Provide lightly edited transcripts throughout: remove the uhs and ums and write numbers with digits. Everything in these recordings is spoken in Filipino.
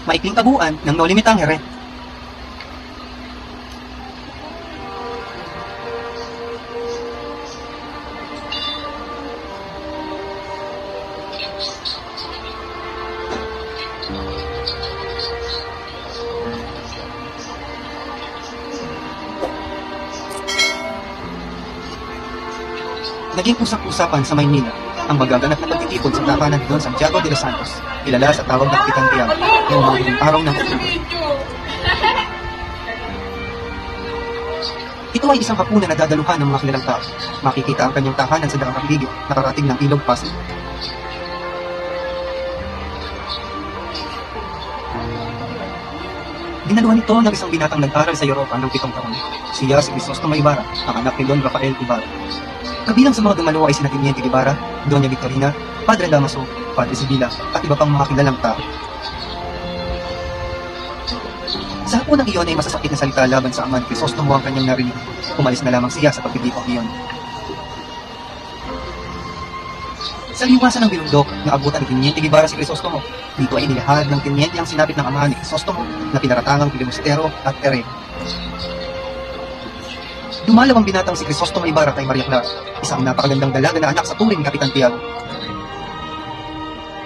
Maikling tabuan ng No Limit Tangere. Naging usap-usapan sa Maynila ang magaganap na pagtitipon sa tahanan ni Don Santiago de los Santos, kilala sa tawag na Kapitan Tiago, noong mga huling araw ng Oktubre. Ito ay isang hapunan na dadaluhan ng mga kilalang tao. Makikita ang kanyang tahanan sa daang paligid na karating ng Ilog Pasig. Dinaluhan ito ng isang binatang nag-aral sa Europa ng 7 taon. Siya si Crisostomo Ibarra, ang anak ni Don Rafael Ibarra. Kabilang sa mga dumalo ay sina Teniente Guevara, Doña Victorina, Padre Damaso, Padre Sibila, at iba pang mga kilalang tao. Sa hapunang iyon ay masasakit na salita laban sa ama ni Crisostomo ang kanyang narinig. Umalis na lamang siya sa pagtitipong iyon. Sa liwasan ng bilundok, naabutan ni Teniente Guevara si Crisostomo. Dito ay inilahad ng Teniente ang sinapit ng ama ni Crisostomo na pinaratangang pilimustero at ere. Dumalaw ang binatang si Crisostomo Ibarra kay Maria Clara, isang napakagandang dalaga na anak sa turing ni Kapitan Tiago.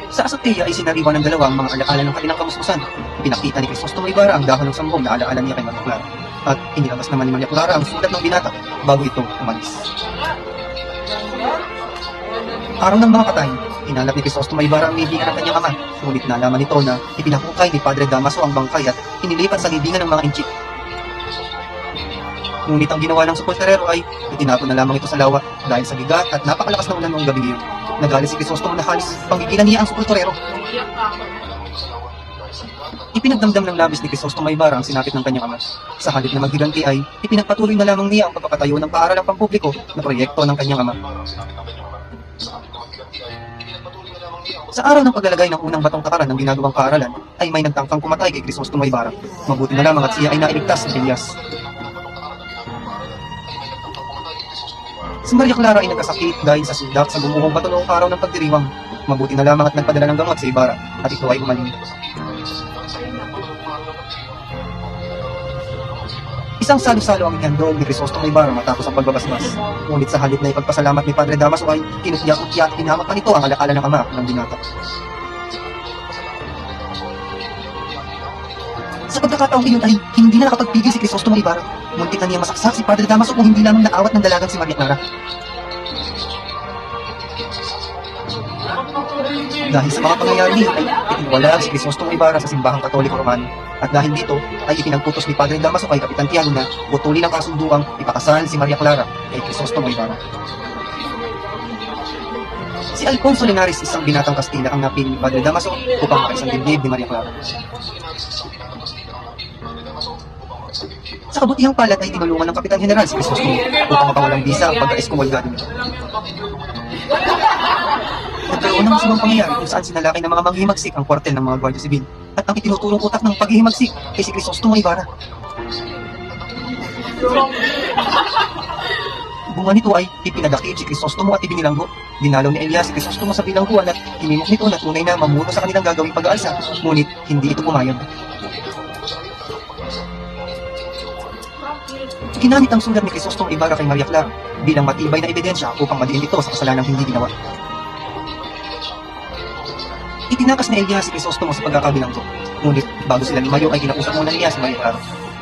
Sa azotea ay sinariwan ng dalawang mga alaala ng kanilang kamusmusan. Pinakita ni Crisostomo Ibarra ang dahon ng sambong na alaala niya kay Maria Clara. At inilabas naman ni Maria Clara ang sulat ng binata bago ito umalis. Araw ng mga patay, hinanap ni Crisostomo Ibarra ang libingan ng kanyang ama. Ngunit nalaman nito na ipinahukay ni Padre Damaso ang bangkay at inilipat sa libingan ng mga inchik. Ngunit ang ginawa ng supulterero ay itinapon na lamang ito sa lawa dahil sa bigat at napakalakas na ulan noong gabi iyon. Nagalit si Crisostomo na halos panggigilan niya ang supulterero. Ipinagdamdam ng labis ni Crisostomo Ibarra ang sinapit ng kanyang ama. Sa halip na maghiganti ay ipinagpatuloy na lamang niya ang pagpapatayo ng paaralang pampubliko na proyekto ng kanyang ama. Sa araw ng paglalagay ng unang batong takaran ng ginagawang paaralan ay may nagtangkang kumatay kay Crisostomo Ibarra. Mabuti na lamang at siya ay nailigtas sa Elias. Si Maria Clara ay nagkasakit dahil sa sundak sa gumuhong bato noong araw ng pagdiriwang. Mabuti na lamang at nagpadala ng gamot sa Ibarra at ito ay umaling. Isang salo-salo ang ihandog ni Crisostomo Ibarra matapos ang pagbabasbas. Ngunit sa halip na ipagpasalamat ni Padre Damaso ay kinutya-kutya at pinahamak pa nito ang alaala ng ama ng binata. Sa pagkakataong iyon ay hindi na nakapagpigil si Crisostomo Ibarra. Muntik na niya masaksak si Padre Damaso kung hindi lamang naawat ng dalagang si Maria Clara. Dahil sa mga pangyayari ay ipinawala si Crisostomo Ibarra sa simbahang Katoliko Romano. At dahil dito ay ipinagputos ni Padre Damaso kay Kapitan Tiago na putulin ang kasunduang ipakasal si Maria Clara kay Crisostomo Ibarra. Si Alfonso Linares, isang binatang Kastila ang napili ni Padre Damaso upang makaisang dibdib ni Maria Clara. Sa kabutihang palad ay tinulungan ng Kapitan General si Crisostomo upang mapawalang bisa ang pagka-eskumulgado nito. Nagkaroon ng masamang pangyayari kung saan sinalakay ng mga manghihimagsik ang kwartel ng mga Gwardiya Sibil at ang itinutulong utak ng paghihimagsik ay si Crisostomo Ibarra. Bunga nito ay ipinadakip si Crisostomo at ibinilanggo. Dinalaw ni Elias si Crisostomo sa bilangguan at hinimok nito na tunay na mamuno sa kanilang gagawing pag-aalsa, ngunit hindi ito pumayag. Ginamit ang sulat ni Crisostomo Ibarra kay Maria Clara bilang matibay na ebidensya upang madiin ito sa kasalanang hindi ginawa. Itinakas ni Elias si Crisostomo sa pagkakabilanggo, ngunit bago sila lumayo ay kinausap muna niya si Maria Clara.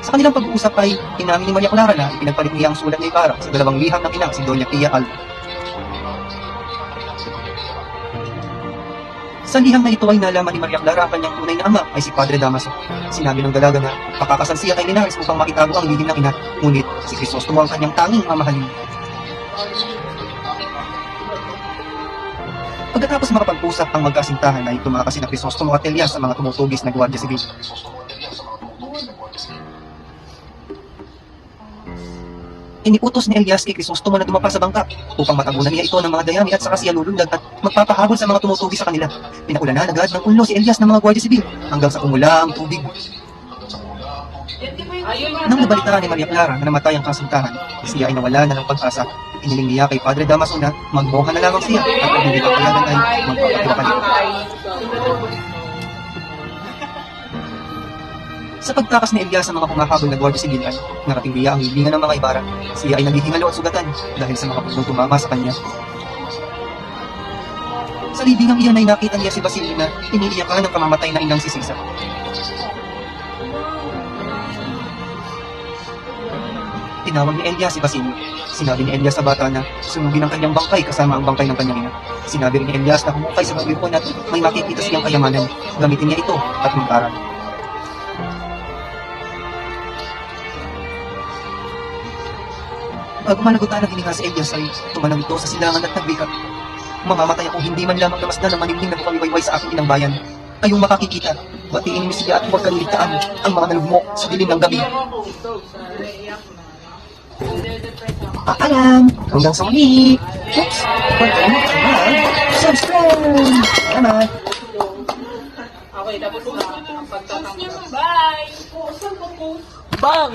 Sa kanilang pag-uusap ay inamin ni Maria Clara na ipinagpalit niya ang sulat ni Ibarra sa dalawang liham ng inang si Doña Pia Alba. Sa liham na ito ay nalaman ni Maria Clara ang kanyang tunay na ama ay si Padre Damaso. Sinabi ng dalaga na pakakasal siya kay Linares upang makitago ang lihim ng ina, ngunit si Crisostomo ang kanyang tanging mamahalin. Pagkatapos makapag-usap ang magkasintahan ay tumakas sina Crisostomo at Elias sa mga tumutugis na Gwardiya Sibil. Iniutos ni Elias kay Crisostomo na dumapa sa bangka upang matabunan niya ito ng mga dayami at saka siya lulundag at magpapahabol sa mga tumutugis sa kanila. Pinakulanan agad ng ulo si Elias ng mga Gwardiya Sibil hanggang sa kumula ang tubig. Nang nabalitaan ni Maria Clara na namatay ang kasintahan, siya ay nawala na ng pag-asa. Iniling niya kay Padre Damaso na magmoha na lamang siya at ang hindi kapayagan ay magpapagapalit. Sa pagtakas ni Elias sa mga pumahabol na Guardia Civil ay narating niya ang libingan ng mga Ibarra. Siya ay naghihingalo at sugatan dahil sa mga pugnong tumama sa kanya. Sa libingang iyan ay nakita niya si Basilio na iniiyakan ng kamamatay na inang si Sisa. Tinawag ni Elias si Basilio. Sinabi ni Elias sa bata na sunugin ang kanyang bangkay kasama ang bangkay ng kanyang ina. Sinabi rin ni Elias na humukay sa pag-ipon at may makikita siyang kayamanan. Gamitin niya ito at magkaran. Pag managutan ang hininga sa Elias ay tumanang ito sa silangan at nagbika. Mamamatay akong hindi man lamang namasdan ng manimling na bukaliwayway sa aking inang bayan. Kayong makakikita, batiin mo siya at huwag kaliligtaan ang mga nalugmok sa dilim ng gabi. Paalam! Hanggang sa muli! Oops! Huwag kayo mag-subscribe! Salamat! Okay, tapos na ang pagtatanggap. Bye! Bang!